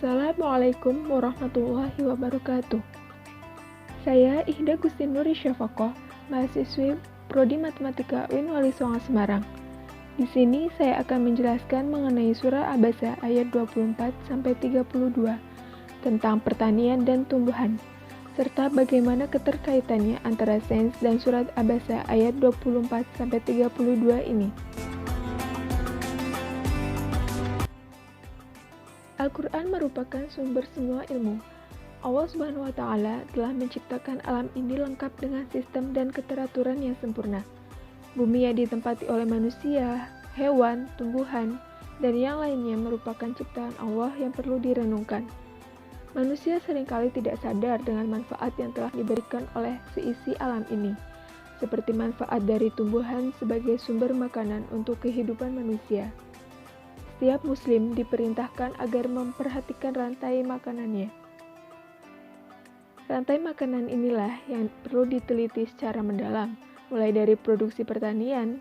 Assalamualaikum warahmatullahi wabarakatuh. Saya Ihda Gusti Nuri Syafaqoh, mahasiswi Prodi Matematika UIN Wali Songo Semarang. Di sini saya akan menjelaskan mengenai surah Abasa ayat 24-32 tentang pertanian dan tumbuhan, serta bagaimana keterkaitannya antara sains dan surat Abasa ayat 24-32 ini. Al-Quran merupakan sumber semua ilmu. Allah Subhanahu wa Ta'ala telah menciptakan alam ini lengkap dengan sistem dan keteraturan yang sempurna. Bumi yang ditempati oleh manusia, hewan, tumbuhan, dan yang lainnya merupakan ciptaan Allah yang perlu direnungkan. Manusia seringkali tidak sadar dengan manfaat yang telah diberikan oleh seisi alam ini, seperti manfaat dari tumbuhan sebagai sumber makanan untuk kehidupan manusia. Setiap muslim diperintahkan agar memperhatikan rantai makanannya. Rantai makanan inilah yang perlu diteliti secara mendalam, mulai dari produksi pertanian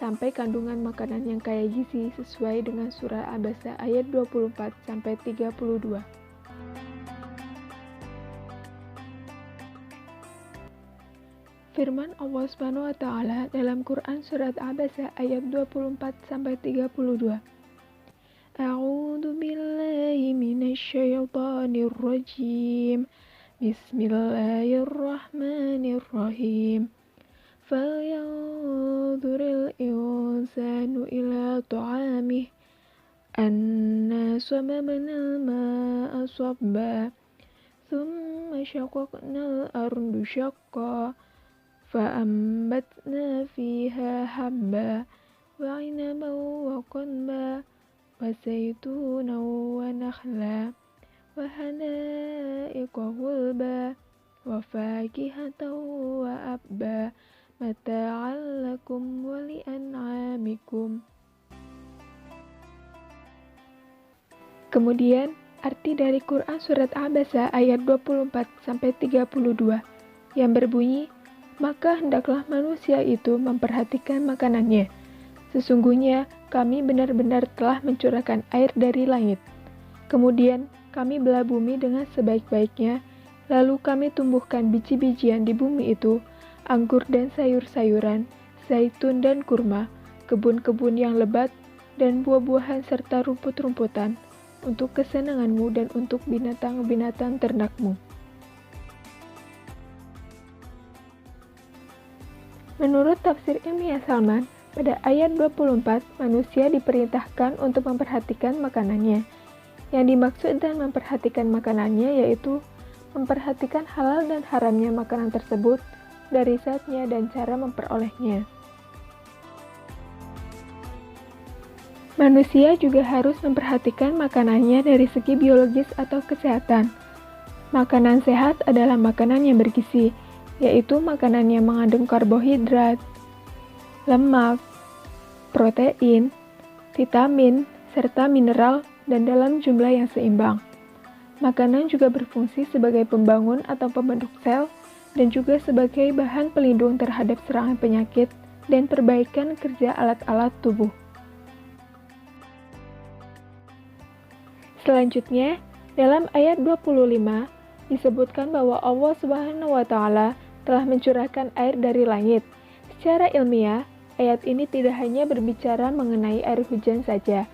sampai kandungan makanan yang kaya gizi sesuai dengan surah Abasa ayat 24-32. Firman Allah Subhanahu wa Ta'ala dalam Quran surat Abasa ayat 24-32. A'udzu billahi minasyaitonir rajim. Bismillahirrahmanirrahim. Falyanzuril insanu ila ta'amih. Anna sababnal ma'a sabba. Thumma syaqaqnal ardu syaqqa. Fa'ambatna fiha habba. Wa'inaban wa qadba. وزيتونا ونخلا وحدائق غلبا وفاكهة وأبا متاعا لكم ولأنعامكم. Kemudian arti dari Quran surat Abasa ayat 24-32 yang berbunyi, maka hendaklah manusia itu memperhatikan makanannya. Sesungguhnya kami benar-benar telah mencurahkan air dari langit. Kemudian kami belah bumi dengan sebaik-baiknya, lalu kami tumbuhkan biji-bijian di bumi itu, anggur dan sayur-sayuran, zaitun dan kurma, kebun-kebun yang lebat, dan buah-buahan serta rumput-rumputan, untuk kesenanganmu dan untuk binatang-binatang ternakmu. Menurut tafsir ilmiah Salman, pada ayat 24, manusia diperintahkan untuk memperhatikan makanannya. Yang dimaksud dengan memperhatikan makanannya yaitu memperhatikan halal dan haramnya makanan tersebut dari zatnya dan cara memperolehnya. Manusia juga harus memperhatikan makanannya dari segi biologis atau kesehatan. Makanan sehat adalah makanan yang bergizi, yaitu makanan yang mengandung karbohidrat, lemak, protein, vitamin, serta mineral dan dalam jumlah yang seimbang. Makanan juga berfungsi sebagai pembangun atau pembentuk sel dan juga sebagai bahan pelindung terhadap serangan penyakit dan perbaikan kerja alat-alat tubuh. Selanjutnya, dalam ayat 25 disebutkan bahwa Allah Subhanahu wa Ta'ala telah mencurahkan air dari langit. Secara ilmiah, ayat ini tidak hanya berbicara mengenai air hujan saja,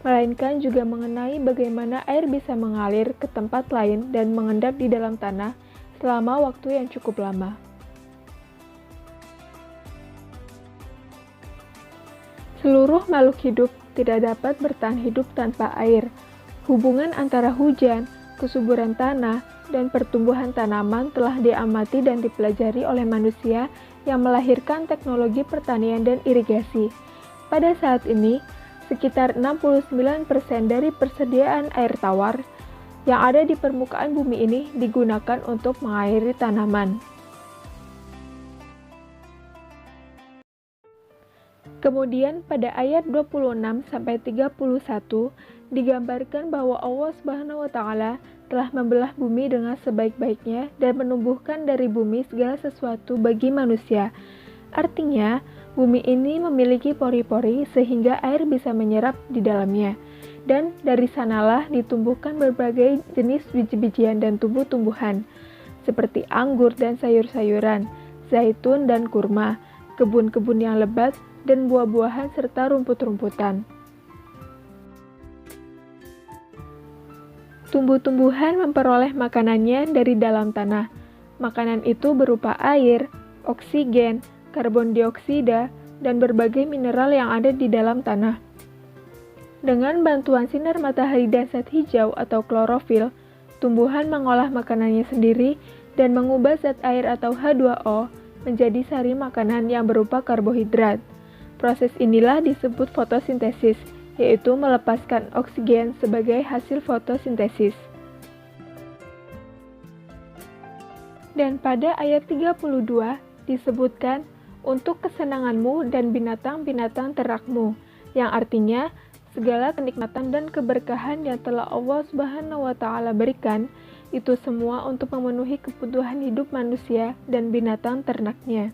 melainkan juga mengenai bagaimana air bisa mengalir ke tempat lain dan mengendap di dalam tanah selama waktu yang cukup lama. Seluruh makhluk hidup tidak dapat bertahan hidup tanpa air. Hubungan antara hujan, kesuburan tanah, dan pertumbuhan tanaman telah diamati dan dipelajari oleh manusia yang melahirkan teknologi pertanian dan irigasi. Pada saat ini, sekitar 69% dari persediaan air tawar yang ada di permukaan bumi ini digunakan untuk mengairi tanaman. Kemudian pada ayat 26-31 digambarkan bahwa Allah Subhanahu wa Ta'ala telah membelah bumi dengan sebaik-baiknya dan menumbuhkan dari bumi segala sesuatu bagi manusia. Artinya, bumi ini memiliki pori-pori sehingga air bisa menyerap di dalamnya. dan dari sanalah ditumbuhkan berbagai jenis biji-bijian dan tumbuh-tumbuhan, seperti anggur dan sayur-sayuran, zaitun dan kurma, kebun-kebun yang lebat, dan buah-buahan serta rumput-rumputan. Tumbuh-tumbuhan memperoleh makanannya dari dalam tanah. Makanan itu berupa air, oksigen, karbon dioksida, dan berbagai mineral yang ada di dalam tanah. Dengan bantuan sinar matahari dan zat hijau atau klorofil, tumbuhan mengolah makanannya sendiri dan mengubah zat air atau H2O menjadi sari makanan yang berupa karbohidrat. Proses inilah disebut fotosintesis, yaitu melepaskan oksigen sebagai hasil fotosintesis. Dan pada ayat 32 disebutkan untuk kesenanganmu dan binatang-binatang ternakmu, yang artinya segala kenikmatan dan keberkahan yang telah Allah Subhanahu wa Ta'ala berikan, itu semua untuk memenuhi kebutuhan hidup manusia dan binatang ternaknya.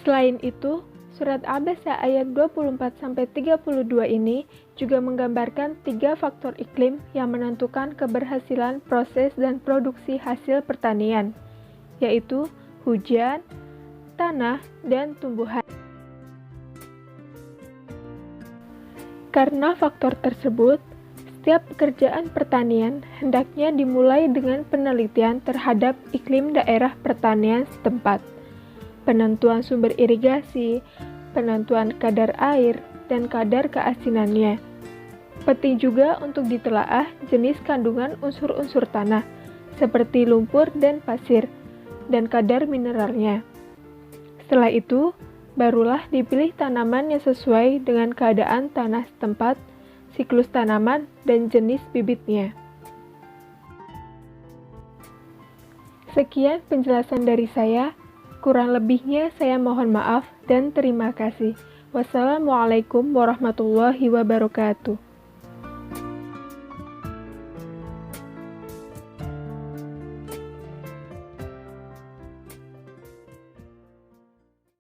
Selain itu, surat Abasa ayat 24-32 ini juga menggambarkan 3 faktor iklim yang menentukan keberhasilan proses dan produksi hasil pertanian, yaitu hujan, tanah, dan tumbuhan. Karena faktor tersebut, setiap pekerjaan pertanian hendaknya dimulai dengan penelitian terhadap iklim daerah pertanian setempat, penentuan sumber irigasi, penentuan kadar air, dan kadar keasinannya. Penting juga untuk ditelaah jenis kandungan unsur-unsur tanah, seperti lumpur dan pasir, dan kadar mineralnya. Setelah itu, barulah dipilih tanaman yang sesuai dengan keadaan tanah setempat, siklus tanaman, dan jenis bibitnya. Sekian penjelasan dari saya. Kurang lebihnya saya mohon maaf dan terima kasih. Wassalamualaikum warahmatullahi wabarakatuh.